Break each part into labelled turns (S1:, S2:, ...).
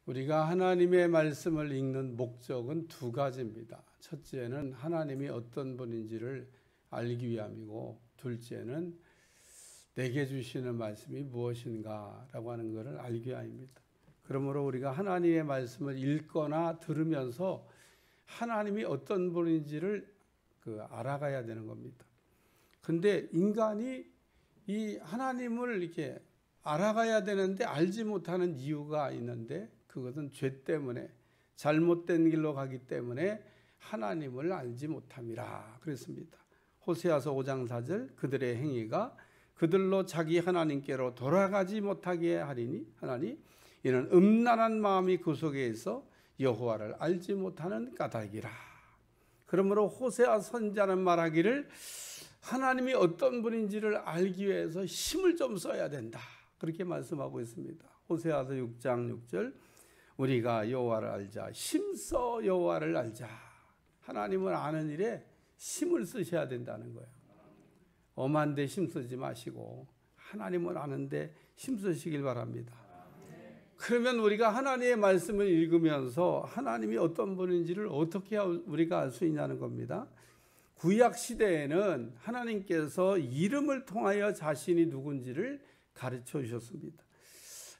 S1: 우리가 하나님의 말씀을 읽는 목적은 두 가지입니다. 첫째는 하나님이 어떤 분인지를 알기 위함이고, 둘째는 내게 주시는 말씀이 무엇인가라고 하는 것을 알기 위함입니다. 그러므로 우리가 하나님의 말씀을 읽거나 들으면서 하나님이 어떤 분인지를 알아가야 되는 겁니다. 근데 인간이 이 하나님을 이렇게 알아가야 되는데 알지 못하는 이유가 있는데, 그것은 죄 때문에, 잘못된 길로 가기 때문에 하나님을 알지 못함이라 그랬습니다. 호세아서 5장 4절, 그들의 행위가 그들로 자기 하나님께로 돌아가지 못하게 하리니 하나니 이는 음란한 마음이 그 속에 있어 여호와를 알지 못하는 까닭이라. 그러므로 호세아 선지자는 말하기를 하나님이 어떤 분인지를 알기 위해서 힘을 좀 써야 된다, 그렇게 말씀하고 있습니다. 호세아서 6장 6절, 우리가 여호와를 알자, 힘써 여호와를 알자. 하나님을 아는 일에 힘을 쓰셔야 된다는 거예요. 엄한 데 힘쓰지 마시고 하나님을 아는데 힘쓰시길 바랍니다. 그러면 우리가 하나님의 말씀을 읽으면서 하나님이 어떤 분인지를 어떻게 우리가 알 수 있냐는 겁니다. 구약 시대에는 하나님께서 이름을 통하여 자신이 누군지를 가르쳐 주셨습니다.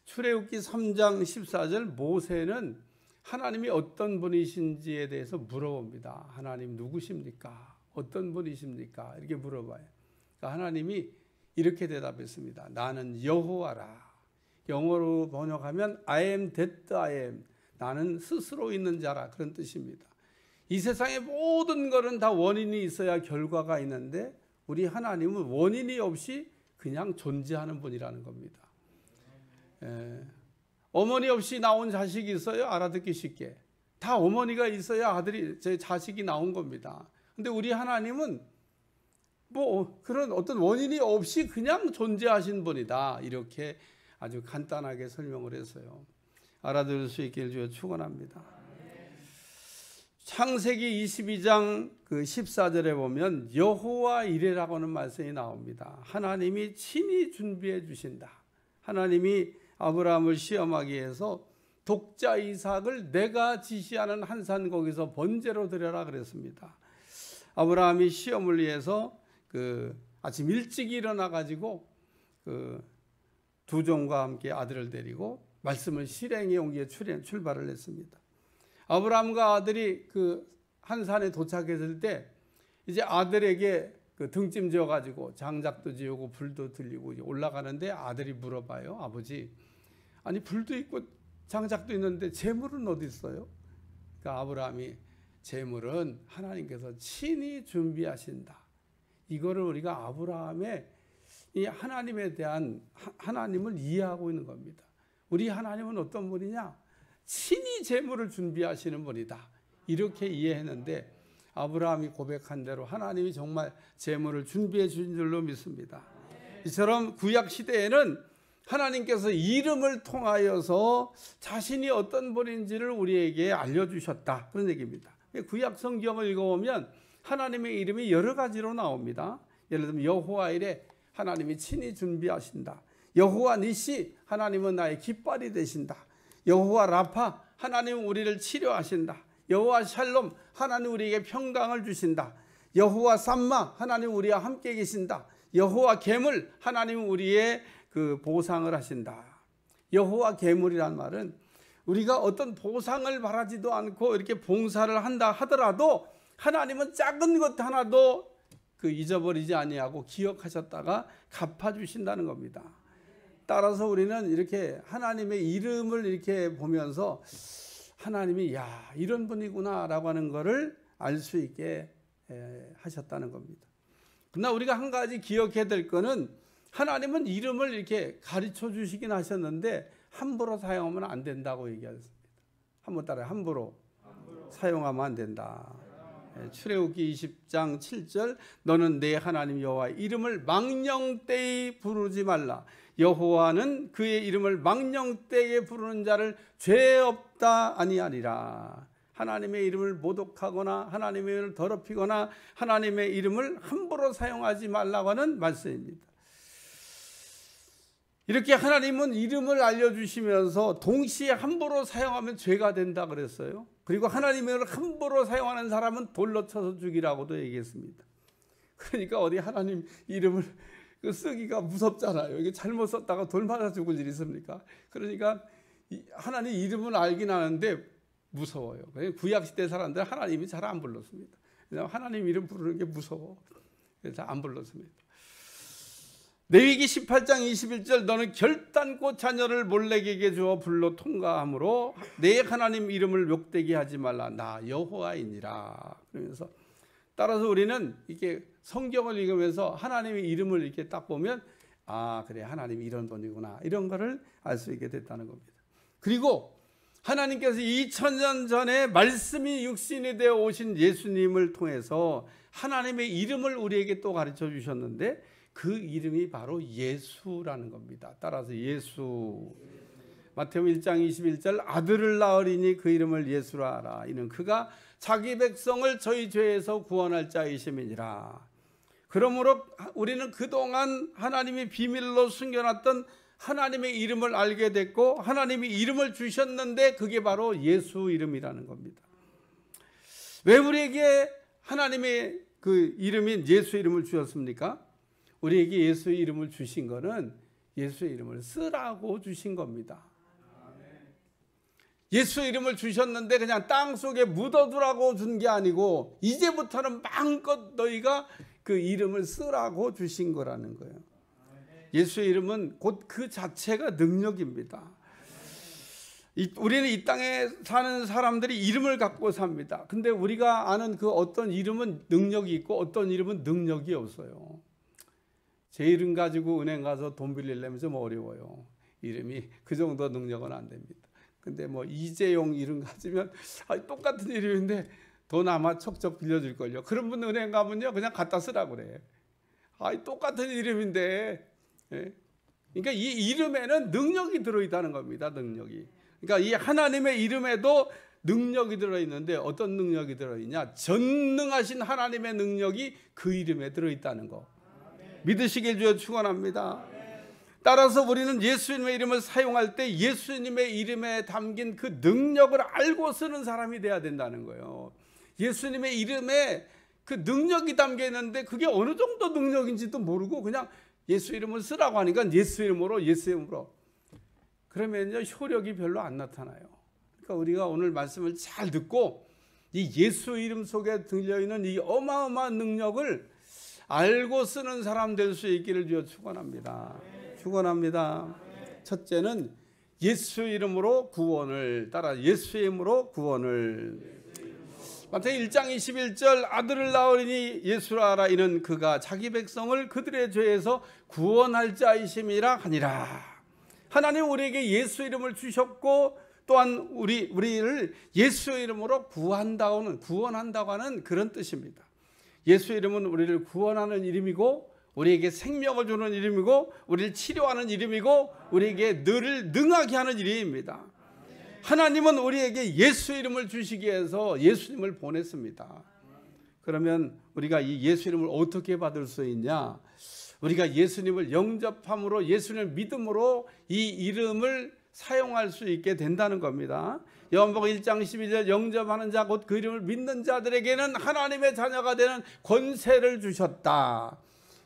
S1: 출애굽기 3장 14절, 모세는 하나님이 어떤 분이신지에 대해서 물어봅니다. 하나님 누구십니까? 어떤 분이십니까? 이렇게 물어봐요. 그러니까 하나님이 이렇게 대답했습니다. 나는 여호와라. 영어로 번역하면 I am that I am. 나는 스스로 있는 자라, 그런 뜻입니다. 이 세상의 모든 것은 다 원인이 있어야 결과가 있는데, 우리 하나님은 원인이 없이 그냥 존재하는 분이라는 겁니다. 어머니 없이 나온 자식이 있어요? 알아듣기 쉽게. 다 어머니가 있어야 제 자식이 나온 겁니다. 근데 우리 하나님은 그런 어떤 원인이 없이 그냥 존재하신 분이다, 이렇게 아주 간단하게 설명을 했어요. 알아들을 수 있기를 주여 축원합니다. 창세기 22장 14절에 보면 여호와 이레라고 하는 말씀이 나옵니다. 하나님이 친히 준비해 주신다. 하나님이 아브라함을 시험하기 위해서 독자 이삭을 내가 지시하는 한 산 거기서 번제로 드려라 그랬습니다. 아브라함이 시험을 위해서 아침 일찍 일어나 가지고 두 종과 함께 아들을 데리고 말씀을 실행해 온 게 출발을 했습니다. 아브라함과 아들이 한 산에 도착했을 때 이제 아들에게 등짐 지어 가지고 장작도 지우고 불도 들리고 올라가는데, 아들이 물어봐요. 아버지, 아니 불도 있고 장작도 있는데 재물은 어디 있어요? 그러니까 아브라함이 재물은 하나님께서 친히 준비하신다. 이거를 우리가 아브라함의 이 하나님에 대한 하나님을 이해하고 있는 겁니다. 우리 하나님은 어떤 분이냐? 친히 재물을 준비하시는 분이다, 이렇게 이해했는데, 아브라함이 고백한 대로 하나님이 정말 재물을 준비해 주신 줄로 믿습니다. 이처럼 구약 시대에는 하나님께서 이름을 통하여서 자신이 어떤 분인지를 우리에게 알려주셨다, 그런 얘기입니다. 구약 성경을 읽어보면 하나님의 이름이 여러 가지로 나옵니다. 예를 들면 여호와 이레, 하나님이 친히 준비하신다. 여호와 니시, 하나님은 나의 깃발이 되신다. 여호와 라파, 하나님은 우리를 치료하신다. 여호와 샬롬, 하나님 우리에게 평강을 주신다. 여호와 삼마, 하나님 우리와 함께 계신다. 여호와 계물, 하나님 우리의 보상을 하신다. 여호와 계물이란 말은 우리가 어떤 보상을 바라지도 않고 이렇게 봉사를 한다 하더라도 하나님은 작은 것 하나도 잊어버리지 아니하고 기억하셨다가 갚아주신다는 겁니다. 따라서 우리는 이렇게 하나님의 이름을 이렇게 보면서 하나님이 이런 분이구나 라고 하는 것을 알 수 있게 하셨다는 겁니다. 그러나 우리가 한 가지 기억해야 될 것은, 하나님은 이름을 이렇게 가르쳐 주시긴 하셨는데 함부로 사용하면 안 된다고 얘기하셨습니다. 한번 따라해. 함부로 사용하면 안 된다. 출애굽기 20장 7절, 너는 내 하나님 여호와의 이름을 망령되이 부르지 말라. 여호와는 그의 이름을 망령되게 부르는 자를 죄 없다 아니하리라. 하나님의 이름을 모독하거나 하나님의 이름을 더럽히거나 하나님의 이름을 함부로 사용하지 말라고 하는 말씀입니다. 이렇게 하나님은 이름을 알려주시면서 동시에 함부로 사용하면 죄가 된다 그랬어요. 그리고 하나님을 함부로 사용하는 사람은 돌로 쳐서 죽이라고도 얘기했습니다. 그러니까 어디 하나님 이름을 쓰기가 무섭잖아요. 이게 잘못 썼다가 돌 맞아 죽을 일이 있습니까? 그러니까 하나님 이름을 알긴 하는데 무서워요. 구약시대 사람들 하나님이 잘 안 불렀습니다. 왜냐하면 하나님 이름 부르는 게 무서워. 그래서 안 불렀습니다. 레위기 18장 21절 너는 결단코 자녀를 몰렉에게 주어 불로 통과함으로 내 하나님 이름을 욕되게 하지 말라. 나 여호와이니라. 그러면서 따라서 우리는 이렇게 성경을 읽으면서 하나님의 이름을 이렇게 딱 보면 아 그래 하나님이 이런 분이구나 이런 거를 알 수 있게 됐다는 겁니다. 그리고 하나님께서 2000년 전에 말씀이 육신이 되어 오신 예수님을 통해서 하나님의 이름을 우리에게 또 가르쳐 주셨는데 그 이름이 바로 예수라는 겁니다. 따라서 예수. 마태복음 1장 21절 아들을 낳으리니 그 이름을 예수라 하라. 이는 그가 자기 백성을 저희 죄에서 구원할 자이심이니라. 그러므로 우리는 그동안 하나님이 비밀로 숨겨놨던 하나님의 이름을 알게 됐고 하나님이 이름을 주셨는데 그게 바로 예수 이름이라는 겁니다. 왜 우리에게 하나님의 그 이름인 예수 이름을 주셨습니까? 우리에게 예수의 이름을 주신 거는 예수의 이름을 쓰라고 주신 겁니다. 예수의 이름을 주셨는데 그냥 땅속에 묻어두라고 준 게 아니고 이제부터는 마음껏 너희가 그 이름을 쓰라고 주신 거라는 거예요. 예수의 이름은 곧 그 자체가 능력입니다. 우리는 이 땅에 사는 사람들이 이름을 갖고 삽니다. 근데 우리가 아는 그 어떤 이름은 능력이 있고 어떤 이름은 능력이 없어요. 제 이름 가지고 은행 가서 돈 빌리려면 좀 어려워요. 이름이 그 정도 능력은 안 됩니다. 근데 뭐 이재용 이름 가지면 똑같은 이름인데 돈 아마 척척 빌려줄걸요. 그런 분 은행 가면요 그냥 갖다 쓰라고 그래. 똑같은 이름인데. 예? 그러니까 이 이름에는 능력이 들어있다는 겁니다. 능력이. 그러니까 이 하나님의 이름에도 능력이 들어있는데 어떤 능력이 들어있냐? 전능하신 하나님의 능력이 그 이름에 들어있다는 거. 믿으시길 주여 축원합니다. 따라서 우리는 예수님의 이름을 사용할 때 예수님의 이름에 담긴 그 능력을 알고 쓰는 사람이 돼야 된다는 거예요. 예수님의 이름에 그 능력이 담겨 있는데 그게 어느 정도 능력인지도 모르고 그냥 예수 이름을 쓰라고 하니까 예수 이름으로 예수 이름으로 그러면요 효력이 별로 안 나타나요. 그러니까 우리가 오늘 말씀을 잘 듣고 이 예수 이름 속에 들려있는 이 어마어마한 능력을 알고 쓰는 사람 될 수 있기를 주여 축원합니다. 축원합니다. 첫째는 예수 이름으로 구원을 따라 예수 이름으로 구원을. 마태복음 1장 21절 아들을 낳으리니 예수라 하라. 이는 그가 자기 백성을 그들의 죄에서 구원할 자이심이라 하니라. 하나님 우리에게 예수 이름을 주셨고 또한 우리를 예수 이름으로 구원한다고 하는 그런 뜻입니다. 예수 이름은 우리를 구원하는 이름이고 우리에게 생명을 주는 이름이고 우리를 치료하는 이름이고 우리에게 늘 능하게 하는 이름입니다. 하나님은 우리에게 예수 이름을 주시기 위해서 예수님을 보냈습니다. 그러면 우리가 이 예수 이름을 어떻게 받을 수 있냐? 우리가 예수님을 영접함으로 예수님을 믿음으로 이 이름을 사용할 수 있게 된다는 겁니다. 요한복음 1장 12절 영접하는 자 곧 그 이름을 믿는 자들에게는 하나님의 자녀가 되는 권세를 주셨다.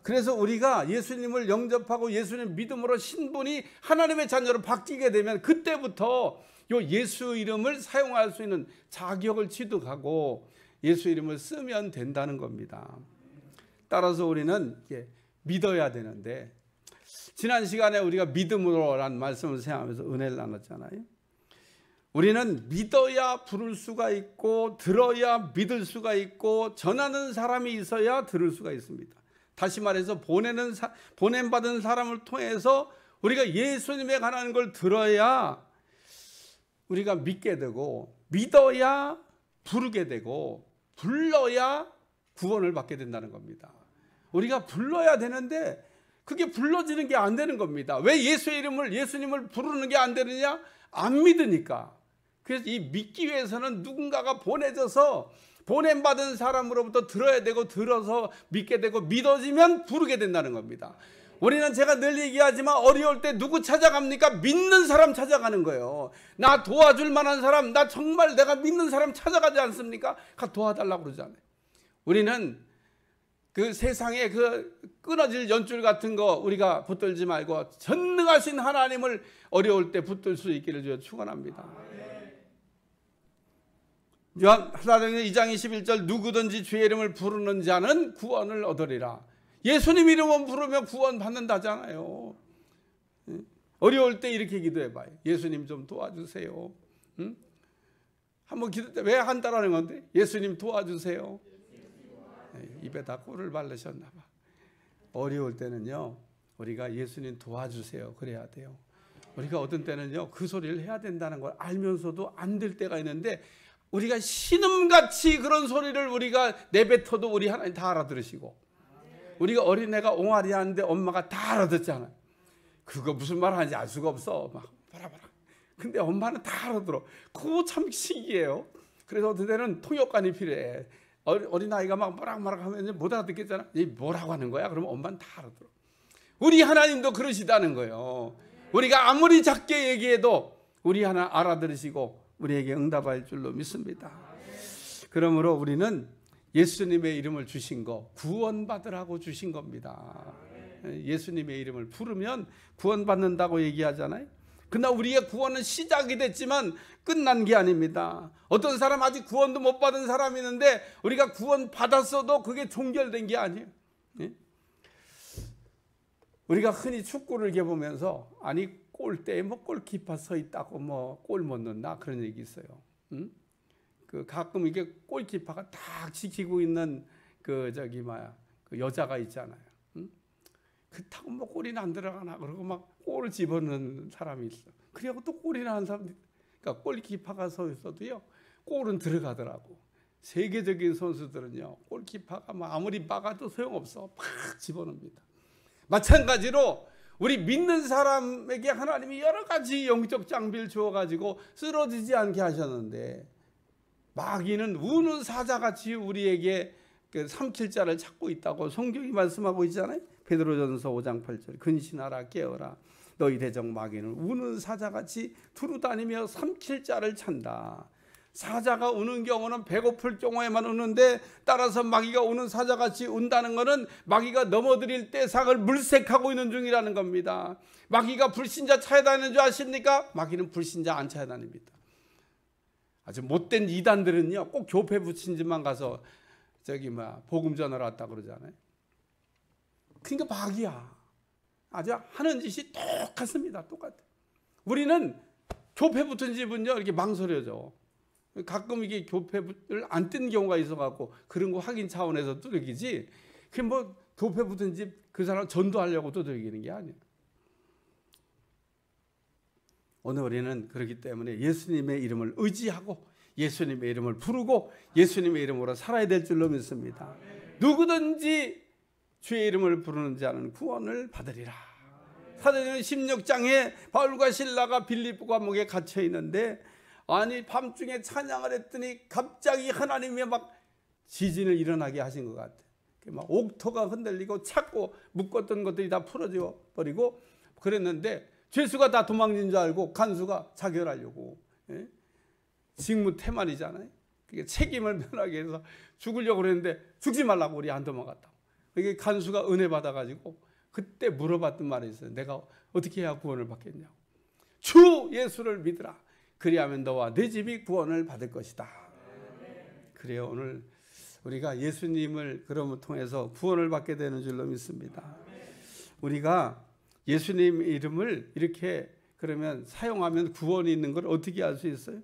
S1: 그래서 우리가 예수님을 영접하고 예수님 믿음으로 신분이 하나님의 자녀로 바뀌게 되면 그때부터 요 예수 이름을 사용할 수 있는 자격을 취득하고 예수 이름을 쓰면 된다는 겁니다. 따라서 우리는 믿어야 되는데 지난 시간에 우리가 믿음으로라는 말씀을 생각하면서 은혜를 나눴잖아요. 우리는 믿어야 부를 수가 있고 들어야 믿을 수가 있고 전하는 사람이 있어야 들을 수가 있습니다. 다시 말해서 보냄받은 사람을 통해서 우리가 예수님에 관한 걸 들어야 우리가 믿게 되고 믿어야 부르게 되고 불러야 구원을 받게 된다는 겁니다. 우리가 불러야 되는데 그게 불러지는 게 안 되는 겁니다. 왜 예수님을 부르는 게 안 되느냐? 안 믿으니까. 그래서 이 믿기 위해서는 누군가가 보내져서 보냄받은 사람으로부터 들어야 되고 들어서 믿게 되고 믿어지면 부르게 된다는 겁니다. 우리는 제가 늘 얘기하지만 어려울 때 누구 찾아갑니까? 믿는 사람 찾아가는 거예요. 나 도와줄 만한 사람, 나 정말 내가 믿는 사람 찾아가지 않습니까? 가 도와달라고 그러잖아요. 우리는 그 세상에 그 끊어질 연줄 같은 거 우리가 붙들지 말고 전능하신 하나님을 어려울 때 붙들 수 있기를 주여 축원합니다. 사도행전 2장 21절 누구든지 주의 이름을 부르는 자는 구원을 얻으리라. 예수님 이름만 부르면 구원 받는다잖아요. 어려울 때 이렇게 기도해봐요. 예수님 좀 도와주세요. 응? 한번 기도 때 왜 한다라는 건데 예수님 도와주세요. 입에다 꿀을 바르셨나 봐. 어려울 때는요 우리가 예수님 도와주세요 그래야 돼요. 우리가 어떤 때는요 그 소리를 해야 된다는 걸 알면서도 안 될 때가 있는데 우리가 신음같이 그런 소리를 우리가 내뱉어도 우리 하나님 다 알아들으시고, 우리가 어린애가 옹알이 하는데 엄마가 다 알아듣잖아요. 그거 무슨 말 하는지 알 수가 없어. 막 바라바라. 근데 엄마는 다 알아들어. 그거 참 신기해요. 그래서 어떤 때는 통역관이 필요해. 어린아이가 막 뭐락 하면 못 알아듣겠잖아. 이 뭐라고 하는 거야? 그러면 엄마는 다 알아들어. 우리 하나님도 그러시다는 거예요. 우리가 아무리 작게 얘기해도 우리 하나 알아들으시고 우리에게 응답할 줄로 믿습니다. 그러므로 우리는 예수님의 이름을 주신 거 구원받으라고 주신 겁니다. 예수님의 이름을 부르면 구원받는다고 얘기하잖아요. 그러나 우리의 구원은 시작이 됐지만 끝난 게 아닙니다. 어떤 사람 아직 구원도 못 받은 사람이 있는데 우리가 구원 받았어도 그게 종결된 게 아니에요. 우리가 흔히 축구를 이렇게 보면서 아니 골대에 뭐 골키퍼 서 있다고 뭐 골 못 넣나 그런 얘기 있어요. 그 가끔 이게 골키퍼가 딱 지키고 있는 그 그 여자가 있잖아요. 그렇다고 뭐 골이나 안 들어가나 그러고 막 골을 집어넣는 사람이 있어. 그래갖고 또 골이나 한 사람. 그러니까 골키퍼가 서 있어도요 골은 들어가더라고. 세계적인 선수들은요 골키퍼가 뭐 아무리 막아도 소용없어. 팍 집어넣습니다. 마찬가지로 우리 믿는 사람에게 하나님이 여러 가지 영적 장비를 주어가지고 쓰러지지 않게 하셨는데 마귀는 우는 사자같이 우리에게 그 삼킬 자를 찾고 있다고 성경이 말씀하고 있잖아요. 베드로전서 5장 8절 근신하라 깨어라 너희 대적 마귀는 우는 사자같이 두루다니며 삼킬 자를 찬다. 사자가 우는 경우는 배고플 경우에만 우는데 따라서 마귀가 우는 사자같이 운다는 것은 마귀가 넘어뜨릴 대상을 물색하고 있는 중이라는 겁니다. 마귀가 불신자 찾아다니는 줄 아십니까? 마귀는 불신자 안 찾아다닙니다. 아주 못된 이단들은요 꼭 교회 부친집만 가서 복음 전하러 왔다 그러잖아요. 그러니까 마귀야. 아주 하는 짓이 똑같습니다. 똑같아. 우리는 교회 붙은 집은요 이렇게 망설여져. 가끔 이게 교패를 안 뜬 경우가 있어갖고 그런 거 확인 차원에서 두들기지. 그 뭐 교패 붙은 집 그 사람 전도하려고 두들기는 게 아니에요. 오늘 우리는 그렇기 때문에 예수님의 이름을 의지하고 예수님의 이름을 부르고 예수님의 이름으로 살아야 될 줄로 믿습니다. 누구든지 주의 이름을 부르는 자는 구원을 받으리라. 사도행전 16장에 바울과 실라가 빌립보 감옥에 갇혀 있는데 아니 밤중에 찬양을 했더니 갑자기 하나님이 막 지진을 일어나게 하신 것 같아. 막 옥토가 흔들리고 찾고 묶었던 것들이 다 풀어져 버리고 그랬는데 죄수가 다 도망친 줄 알고 간수가 자결하려고 직무태만이잖아요. 그게 책임을 면하게 해서 죽으려고 그랬는데 죽지 말라고 우리 안 도망갔다고. 그게 간수가 은혜 받아가지고 그때 물어봤던 말이 있어요. 내가 어떻게 해야 구원을 받겠냐고. 주 예수를 믿으라. 그리하면 너와 내 집이 구원을 받을 것이다. 그래요. 오늘 우리가 예수님을 그러면 통해서 구원을 받게 되는 줄로 믿습니다. 우리가 예수님 이름을 이렇게 그러면 사용하면 구원이 있는 걸 어떻게 알 수 있어요?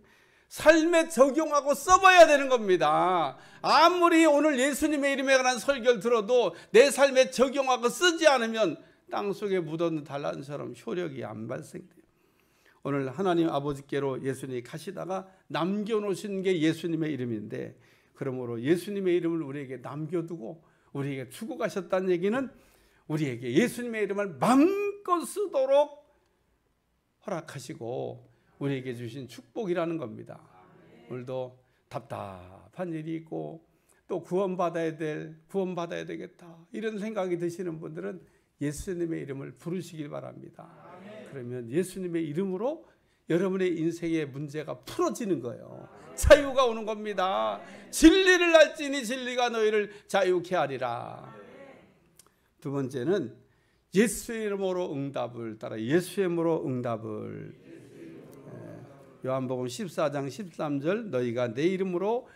S1: 삶에 적용하고 써봐야 되는 겁니다. 아무리 오늘 예수님의 이름에 관한 설교를 들어도 내 삶에 적용하고 쓰지 않으면 땅속에 묻어있는 단란처럼 효력이 안 발생돼요. 오늘 하나님 아버지께로 예수님이 가시다가 남겨놓으신 게 예수님의 이름인데 그러므로 예수님의 이름을 우리에게 남겨두고 우리에게 주고 가셨다는 얘기는 우리에게 예수님의 이름을 마음껏 쓰도록 허락하시고 우리에게 주신 축복이라는 겁니다. 오늘도 답답한 일이 있고 또 구원받아야 되겠다 이런 생각이 드시는 분들은 예수님의 이름을 부르시길 바랍니다. 그러면 예수님의 이름으로 여러분의 인생의 문제가 풀어지는 거예요. 자유가 오는 겁니다. 진리를 알지니 진리가 너희를 자유케 하리라. 두 번째는 예수의 이름으로 응답을 따라 예수의 이름으로 응답을. 요한복음 14장 13절 너희가 내 이름으로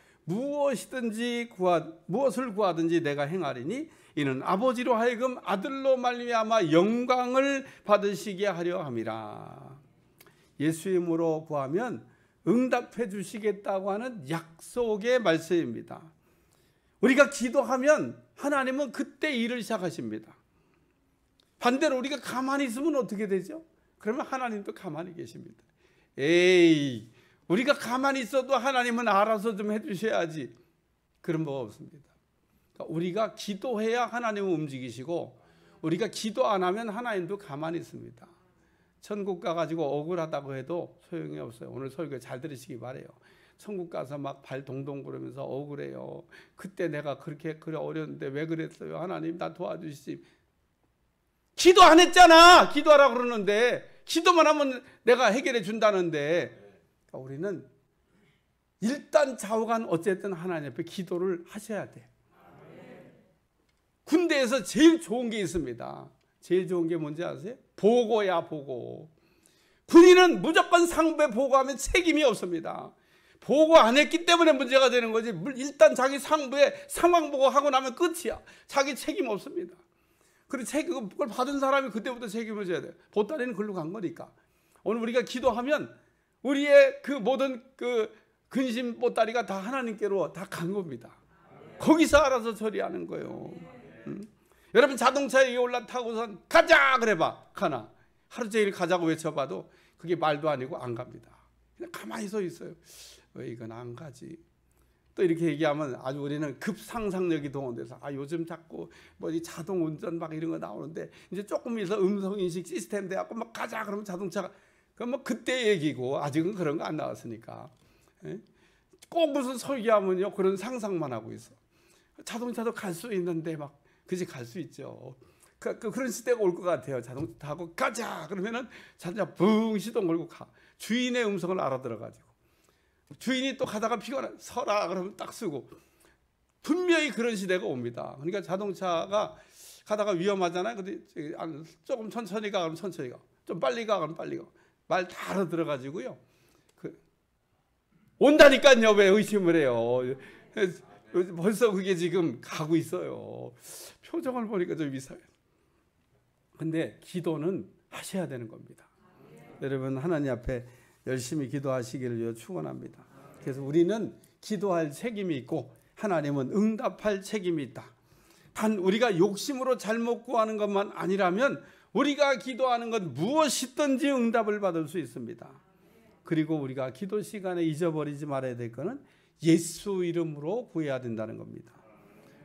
S1: 무엇을 구하든지 내가 행하리니 이는 아버지로 하여금 아들로 말미암아 영광을 받으시게 하려 함이라. 예수의 이름으로 구하면 응답해 주시겠다고 하는 약속의 말씀입니다. 우리가 기도하면 하나님은 그때 일을 시작하십니다. 반대로 우리가 가만히 있으면 어떻게 되죠? 그러면 하나님도 가만히 계십니다. 에이, 우리가 가만히 있어도 하나님은 알아서 좀 해주셔야지. 그런 법 없습니다. 그러니까 우리가 기도해야 하나님은 움직이시고 우리가 기도 안 하면 하나님도 가만히 있습니다. 천국 가가지고 억울하다고 해도 소용이 없어요. 오늘 설교 잘 들으시기 바래요. 천국 가서 막 발 동동 구르면서 억울해요. 그때 내가 그래 어려운데 왜 그랬어요? 하나님 나 도와주시지. 기도 안 했잖아. 기도하라고 그러는데 기도만 하면 내가 해결해 준다는데. 그러니까 우리는 일단 좌우간 어쨌든 하나님 앞에 기도를 하셔야 돼. 군대에서 제일 좋은 게 있습니다. 제일 좋은 게 뭔지 아세요? 보고야, 보고. 군인은 무조건 상부에 보고하면 책임이 없습니다. 보고 안 했기 때문에 문제가 되는 거지. 일단 자기 상부에 상황 보고하고 나면 끝이야. 자기 책임 없습니다. 그리고 그걸 받은 사람이 그때부터 책임을 져야 돼요. 보따리는 글로 간 거니까. 오늘 우리가 기도하면 우리의 그 모든 그 근심 보따리가 다 하나님께로 다 간 겁니다. 거기서 알아서 처리하는 거예요. 여러분 자동차에 올라타고선 가자 그래봐. 가나. 하루 종일 가자고 외쳐봐도 그게 말도 아니고 안 갑니다. 그냥 가만히 서 있어요. 왜 이건 안 가지? 또 이렇게 얘기하면 아주 우리는 급상상력이 동원돼서 요즘 자꾸 뭐 이 자동 운전 막 이런 거 나오는데 이제 조금 있어 음성 인식 시스템 돼갖고 막 가자 그러면 자동차가 그럼 뭐 그때 얘기고 아직은 그런 거 안 나왔으니까. 꼭 무슨 설계하면요 그런 상상만 하고 있어. 자동차도 갈 수 있는데 막 그지 갈 수 있죠. 그런 시대가 올 것 같아요. 자동차 타고 가자 그러면은 자동차 붕 시동 걸고 가. 주인의 음성을 알아들어가지고 주인이 또 가다가 피곤해 서라 그러면 딱 쓰고 분명히 그런 시대가 옵니다. 그러니까 자동차가 가다가 위험하잖아요. 근데 조금 천천히 가 그러면 천천히 가, 좀 빨리 가 그러면 빨리 가. 말 다 알아들어가지고요. 온다니까요. 왜 의심을 해요? 벌써 그게 지금 가고 있어요. 표정을 보니까 좀 이상해요. 근데 기도는 하셔야 되는 겁니다. 여러분 하나님 앞에 열심히 기도하시기를 축원합니다. 그래서 우리는 기도할 책임이 있고 하나님은 응답할 책임이 있다. 단 우리가 욕심으로 잘못 구하는 것만 아니라면 우리가 기도하는 것 무엇이든지 응답을 받을 수 있습니다. 그리고 우리가 기도 시간에 잊어버리지 말아야 될 것은 예수 이름으로 구해야 된다는 겁니다.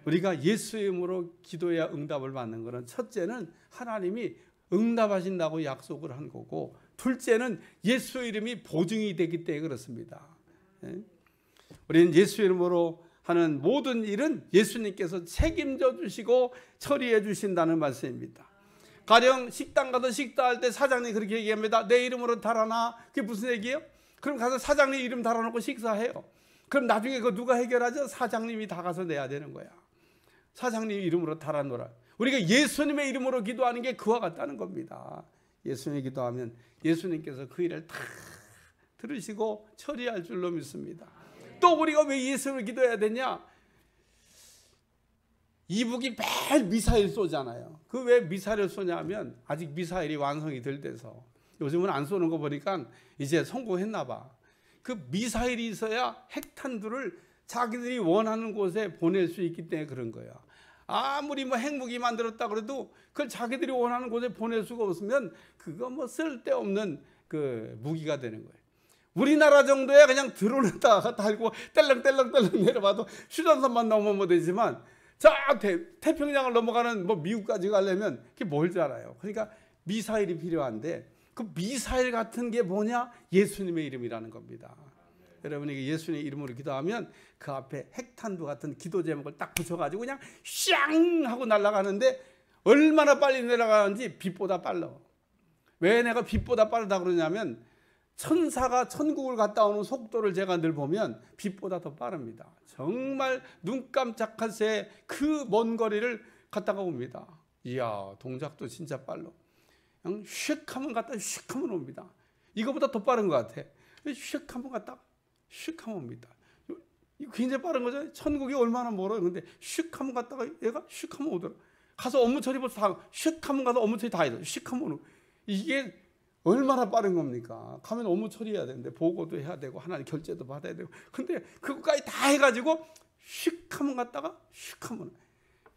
S1: 우리가 예수 이름으로 기도해야 응답을 받는 것은 첫째는 하나님이 응답하신다고 약속을 한 거고 둘째는 예수 이름이 보증이 되기 때문에 그렇습니다. 우리는 예수 이름으로 하는 모든 일은 예수님께서 책임져 주시고 처리해 주신다는 말씀입니다. 가령 식당 가서 식사할 때 사장님이 그렇게 얘기합니다. 내 이름으로 달아놔. 그게 무슨 얘기예요? 그럼 가서 사장님 이름 달아놓고 식사해요. 그럼 나중에 그거 누가 해결하죠? 사장님이 다 가서 내야 되는 거야. 사장님 이름으로 달아놓으라. 우리가 예수님의 이름으로 기도하는 게 그와 같다는 겁니다. 예수님 기도하면 예수님께서 그 일을 다 들으시고 처리할 줄로 믿습니다. 또 우리가 왜 예수를 기도해야 되냐? 이북이 매일 미사일 쏘잖아요. 그 왜 미사일을 쏘냐면 아직 미사일이 완성이 덜 돼서 요즘은 안 쏘는 거 보니까 이제 성공했나 봐. 그 미사일이 있어야 핵탄두를 자기들이 원하는 곳에 보낼 수 있기 때문에 그런 거야. 아무리 뭐 핵무기 만들었다 그래도 그걸 자기들이 원하는 곳에 보낼 수가 없으면 그거 뭐 쓸데없는 그 무기가 되는 거예요. 우리나라 정도야 그냥 드론에다가 달고 딸랑딸랑딸랑 내려봐도 휴전선만 넘으면 되지만 저 태평양을 넘어가는 뭐 미국까지 가려면 그게 멀잖아요. 그러니까 미사일이 필요한데 그 미사일 같은 게 뭐냐? 예수님의 이름이라는 겁니다. 여러분이 예수님의 이름으로 기도하면 그 앞에 핵탄두 같은 기도 제목을 딱 붙여가지고 그냥 샹 하고 날아가는데 얼마나 빨리 내려가는지 빛보다 빨라. 왜 내가 빛보다 빠르다 그러냐면 천사가 천국을 갔다 오는 속도를 제가 늘 보면 빛보다 더 빠릅니다. 정말 눈 깜짝할 새 그 먼 거리를 갔다가 옵니다. 이야, 동작도 진짜 빨라. 그냥 휙 하면 갔다 휙 하면 옵니다. 이거보다 더 빠른 것 같아. 휙 하면 갔다 휙 하면 옵니다. 이거 굉장히 빠른 거죠. 천국이 얼마나 멀어요. 근데 휙 하면 갔다가 얘가 휙 하면 오더라. 가서 업무 처리 벌써 다 휙 하면 가서 업무 처리 다 해요. 휙 하면 오는. 이게 얼마나 빠른 겁니까? 가면 업무 처리해야 되는데 보고도 해야 되고 하나님 결제도 받아야 되고. 근데 그것까지 다 해가지고 휙 하면 갔다가 휙 하면.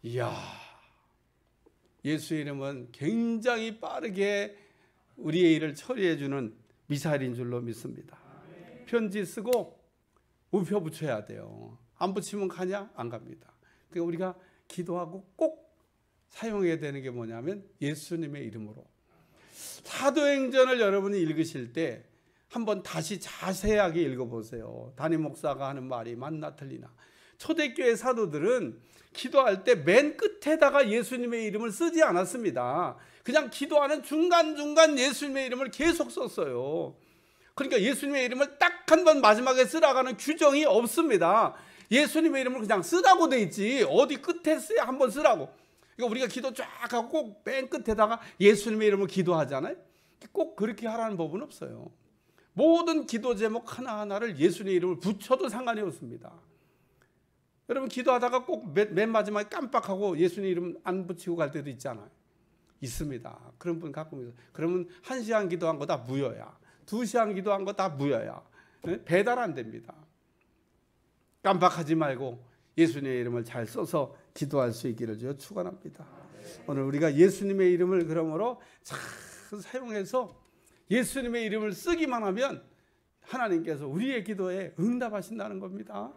S1: 이야, 예수의 이름은 굉장히 빠르게 우리의 일을 처리해 주는 미사일인 줄로 믿습니다. 편지 쓰고 우표 붙여야 돼요. 안 붙이면 가냐? 안 갑니다. 그러니까 우리가 기도하고 꼭 사용해야 되는 게 뭐냐면 예수님의 이름으로. 사도행전을 여러분이 읽으실 때 한번 다시 자세하게 읽어보세요. 담임 목사가 하는 말이 맞나 틀리나. 초대교회 사도들은 기도할 때 맨 끝에다가 예수님의 이름을 쓰지 않았습니다. 그냥 기도하는 중간중간 예수님의 이름을 계속 썼어요. 그러니까 예수님의 이름을 딱 한 번 마지막에 쓰라가는 규정이 없습니다. 예수님의 이름을 그냥 쓰라고 돼 있지 어디 끝에 써야 한 번 쓰라고. 그러니까 우리가 기도 쫙 하고 꼭 맨 끝에다가 예수님의 이름을 기도하잖아요. 꼭 그렇게 하라는 법은 없어요. 모든 기도 제목 하나하나를 예수님의 이름을 붙여도 상관이 없습니다. 여러분 기도하다가 꼭 맨 마지막에 깜빡하고 예수님 이름 안 붙이고 갈 때도 있잖아요. 있습니다. 그런 분 가끔 있어요. 그러면 1시간 기도한 거 다 무효야. 2시간 기도한 거 다 무효야. 배달 안 됩니다. 깜빡하지 말고 예수님의 이름을 잘 써서 기도할 수 있기를 제가 축원합니다. 오늘 우리가 예수님의 이름을 그러므로 잘 사용해서 예수님의 이름을 쓰기만 하면 하나님께서 우리의 기도에 응답하신다는 겁니다.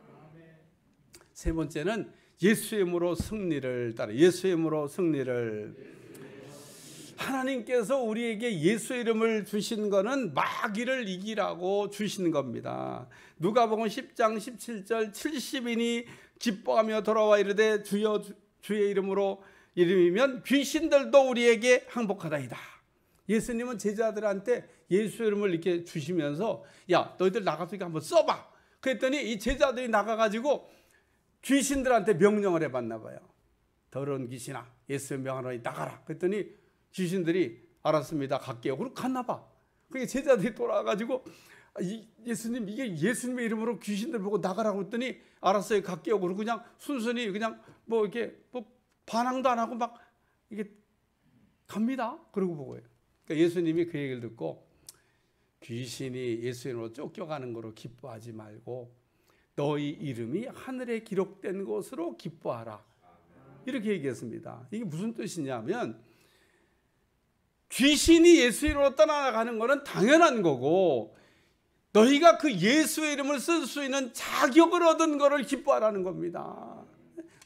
S1: 세 번째는 예수의 이름으로 승리를 따라. 예수의 이름으로 승리를. 하나님께서 우리에게 예수의 이름을 주신 것은 마귀를 이기라고 주신 겁니다. 누가복음 10장 17절 70인이 기뻐하며 돌아와 이르되 주여 주의 이름으로 이름이면 귀신들도 우리에게 항복하다이다. 예수님은 제자들한테 예수의 이름을 이렇게 주시면서 야 너희들 나가서 한번 써봐. 그랬더니 이 제자들이 나가가지고 귀신들한테 명령을 해봤나 봐요. 더러운 귀신아 예수의 명하노니 나가라. 그랬더니 귀신들이 알았습니다. 갈게요. 그리고 갔나 봐. 그러니까 제자들이 돌아와가지고 예수님 이게 예수님의 이름으로 귀신들 보고 나가라고 했더니 알았어요. 갈게요. 그리고 그냥 순순히 그냥 뭐 이렇게 뭐 반항도 안 하고 막 이게 갑니다. 그러고 보고요. 그러니까 예수님이 그 얘기를 듣고 귀신이 예수 이름으로 쫓겨가는 거로 기뻐하지 말고 너희 이름이 하늘에 기록된 것으로 기뻐하라. 이렇게 얘기했습니다. 이게 무슨 뜻이냐면 귀신이 예수 이름으로 떠나가는 것은 당연한 거고 너희가 그 예수의 이름을 쓸 수 있는 자격을 얻은 것을 기뻐하라는 겁니다.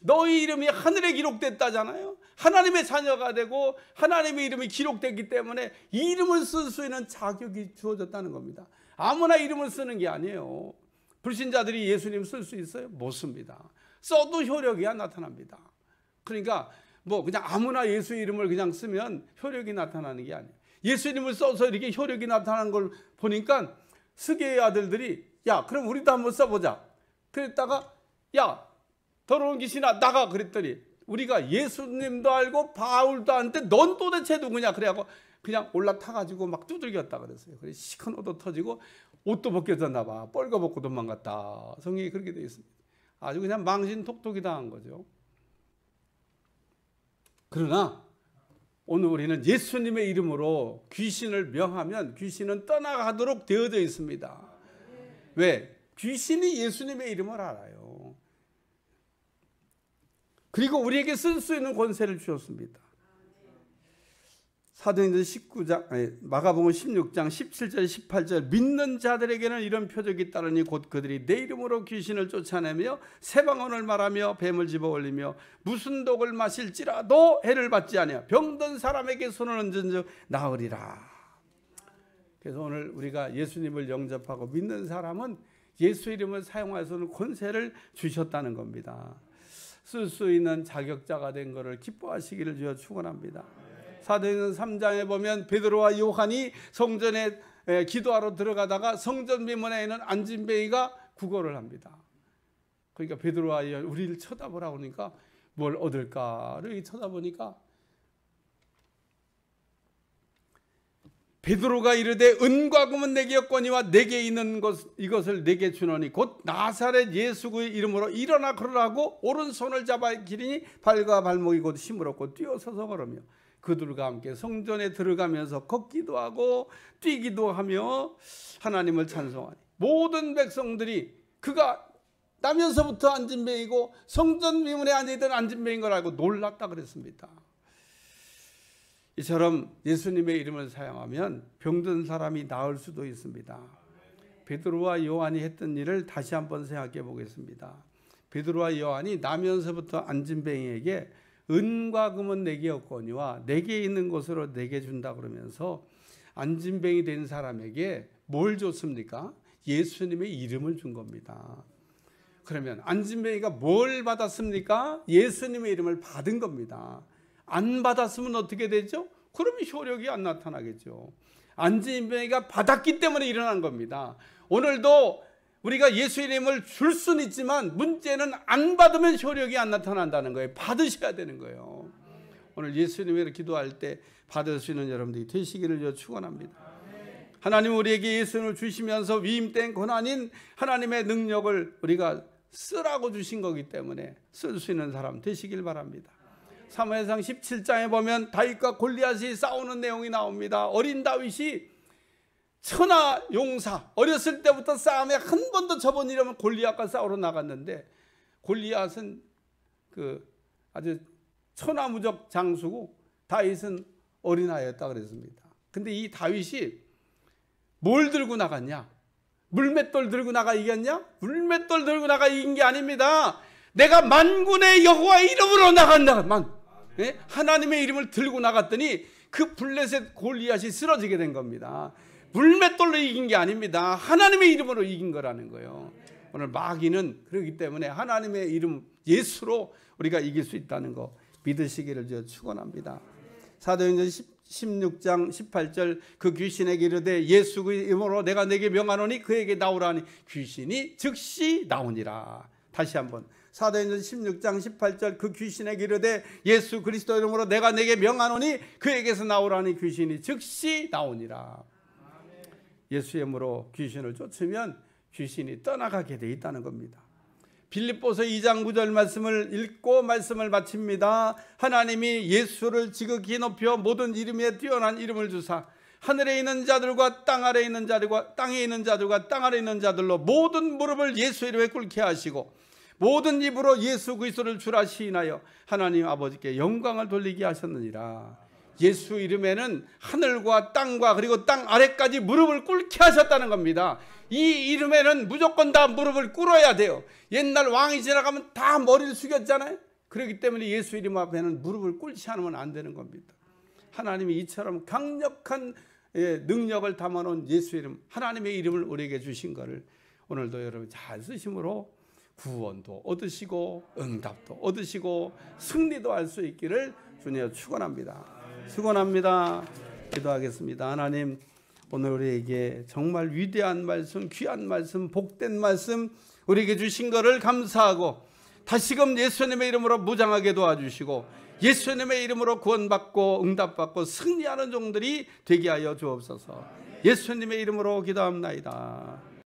S1: 너희 이름이 하늘에 기록됐다잖아요. 하나님의 자녀가 되고 하나님의 이름이 기록됐기 때문에 이름을 쓸 수 있는 자격이 주어졌다는 겁니다. 아무나 이름을 쓰는 게 아니에요. 불신자들이 예수님 쓸 수 있어요? 못 씁니다. 써도 효력이 안 나타납니다. 그러니까 뭐 그냥 아무나 예수 이름을 그냥 쓰면 효력이 나타나는 게 아니에요. 예수 이름을 써서 이렇게 효력이 나타나는 걸 보니까 스게의 아들들이 야 그럼 우리도 한번 써보자. 그랬다가 야 더러운 귀신아 나가 그랬더니 우리가 예수님도 알고 바울도 아는데 넌 도대체 누구냐 그래갖고 그냥 올라타가지고 막 두들겼다 그랬어요. 그래서 시큰 옷도 터지고 옷도 벗겨졌나 봐. 뻘거벗고 도망갔다. 성경이 그렇게 되어 있습니다. 아주 그냥 망신톡톡이 당한 거죠. 그러나 오늘 우리는 예수님의 이름으로 귀신을 명하면 귀신은 떠나가도록 되어져 있습니다. 왜? 귀신이 예수님의 이름을 알아요. 그리고 우리에게 쓸 수 있는 권세를 주셨습니다. 사도행전 19장, 마가복음 16장 17절 18절 믿는 자들에게는 이런 표적이 따르니 곧 그들이 내 이름으로 귀신을 쫓아내며 새 방언을 말하며 뱀을 집어올리며 무슨 독을 마실지라도 해를 받지 아니하며 병든 사람에게 손을 얹은즉 나으리라. 그래서 오늘 우리가 예수님을 영접하고 믿는 사람은 예수 이름을 사용해서는 권세를 주셨다는 겁니다. 쓸 수 있는 자격자가 된 것을 기뻐하시기를 주여 축원합니다. 사도행전 3장에 보면 베드로와 요한이 성전에 기도하러 들어가다가 성전 미문에 있는 안진뱅이가 구걸을 합니다. 그러니까 베드로와 요한이 우리를 쳐다보라고 하니까 뭘 얻을까를 쳐다보니까 베드로가 이르되 은과 금은 내게 없거니와 내게 있는 것 이것을 내게 주노니 곧 나사렛 예수 그의 이름으로 일어나 걸으라고 오른손을 잡아 기리니 발과 발목이 곧 힘으롭고 뛰어서서 걸으며 그들과 함께 성전에 들어가면서 걷기도 하고 뛰기도 하며 하나님을 찬송하니 모든 백성들이 그가 나면서부터 안진뱅이고 성전 미문에 앉아있던 안진뱅인 걸 알고 놀랐다 그랬습니다. 이처럼 예수님의 이름을 사용하면 병든 사람이 나을 수도 있습니다. 베드로와 요한이 했던 일을 다시 한번 생각해 보겠습니다. 베드로와 요한이 나면서부터 안진뱅이에게 은과 금은 내게 없거니와 내게 있는 것으로 내게 준다 그러면서 안진뱅이 된 사람에게 뭘 줬습니까? 예수님의 이름을 준 겁니다. 그러면 안진뱅이가 뭘 받았습니까? 예수님의 이름을 받은 겁니다. 안 받았으면 어떻게 되죠? 그러면 효력이 안 나타나겠죠. 안진뱅이가 받았기 때문에 일어난 겁니다. 오늘도 우리가 예수 이름을 줄 수는 있지만 문제는 안 받으면 효력이 안 나타난다는 거예요. 받으셔야 되는 거예요. 오늘 예수님을 기도할 때 받을 수 있는 여러분들이 되시기를 축원합니다. 하나님 우리에게 예수님을 주시면서 위임된 권한인 하나님의 능력을 우리가 쓰라고 주신 거기 때문에 쓸 수 있는 사람 되시길 바랍니다. 사무엘상 17장에 보면 다윗과 골리앗이 싸우는 내용이 나옵니다. 어린 다윗이 천하 용사, 어렸을 때부터 싸움에 한 번도 져본 일 없는 골리앗과 싸우러 나갔는데 골리앗은 아주 천하무적 장수고 다윗은 어린아이였다 그랬습니다. 근데 이 다윗이 뭘 들고 나갔냐? 물맷돌 들고 나가 이겼냐? 물맷돌 들고 나가 이긴 게 아닙니다. 내가 만군의 여호와의 이름으로 나간다. 네? 하나님의 이름을 들고 나갔더니 그 블레셋 골리앗이 쓰러지게 된 겁니다. 물맷돌로 이긴 게 아닙니다. 하나님의 이름으로 이긴 거라는 거예요. 오늘 마귀는 그렇기 때문에 하나님의 이름 예수로 우리가 이길 수 있다는 거 믿으시기를 축원합니다. 사도행전 16장 18절 그 귀신에게 이르되 예수 그 이름으로 내가 내게 명하노니 그에게 나오라니 귀신이 즉시 나오니라. 다시 한번 사도행전 16장 18절 그 귀신에게 이르되 예수 그리스도 이름으로 내가 내게 명하노니 그에게서 나오라니 귀신이 즉시 나오니라. 예수의 이름으로 귀신을 쫓으면 귀신이 떠나가게 돼 있다는 겁니다. 빌립보서 2장 9절 말씀을 읽고 말씀을 마칩니다. 하나님이 예수를 지극히 높여 모든 이름에 뛰어난 이름을 주사 하늘에 있는 자들과 땅 아래에 있는 자들과 땅에 있는 자들과 땅 아래에 있는 자들로 모든 무릎을 예수 이름에 꿇게 하시고 모든 입으로 예수 그리스도를 주라 시인하여 하나님 아버지께 영광을 돌리게 하셨느니라. 예수 이름에는 하늘과 땅과 그리고 땅 아래까지 무릎을 꿇게 하셨다는 겁니다. 이 이름에는 무조건 다 무릎을 꿇어야 돼요. 옛날 왕이 지나가면 다 머리를 숙였잖아요. 그렇기 때문에 예수 이름 앞에는 무릎을 꿇지 않으면 안 되는 겁니다. 하나님이 이처럼 강력한 능력을 담아놓은 예수 이름, 하나님의 이름을 우리에게 주신 것을 오늘도 여러분 잘 쓰심으로 구원도 얻으시고 응답도 얻으시고 승리도 할 수 있기를 주님 축원합니다. 축원합니다. 기도하겠습니다. 하나님 오늘 우리에게 정말 위대한 말씀, 귀한 말씀, 복된 말씀 우리에게 주신 것을 감사하고 다시금 예수님의 이름으로 무장하게 도와주시고 예수님의 이름으로 구원받고 응답받고 승리하는 종들이 되게 하여 주옵소서. 예수님의 이름으로 기도합나이다.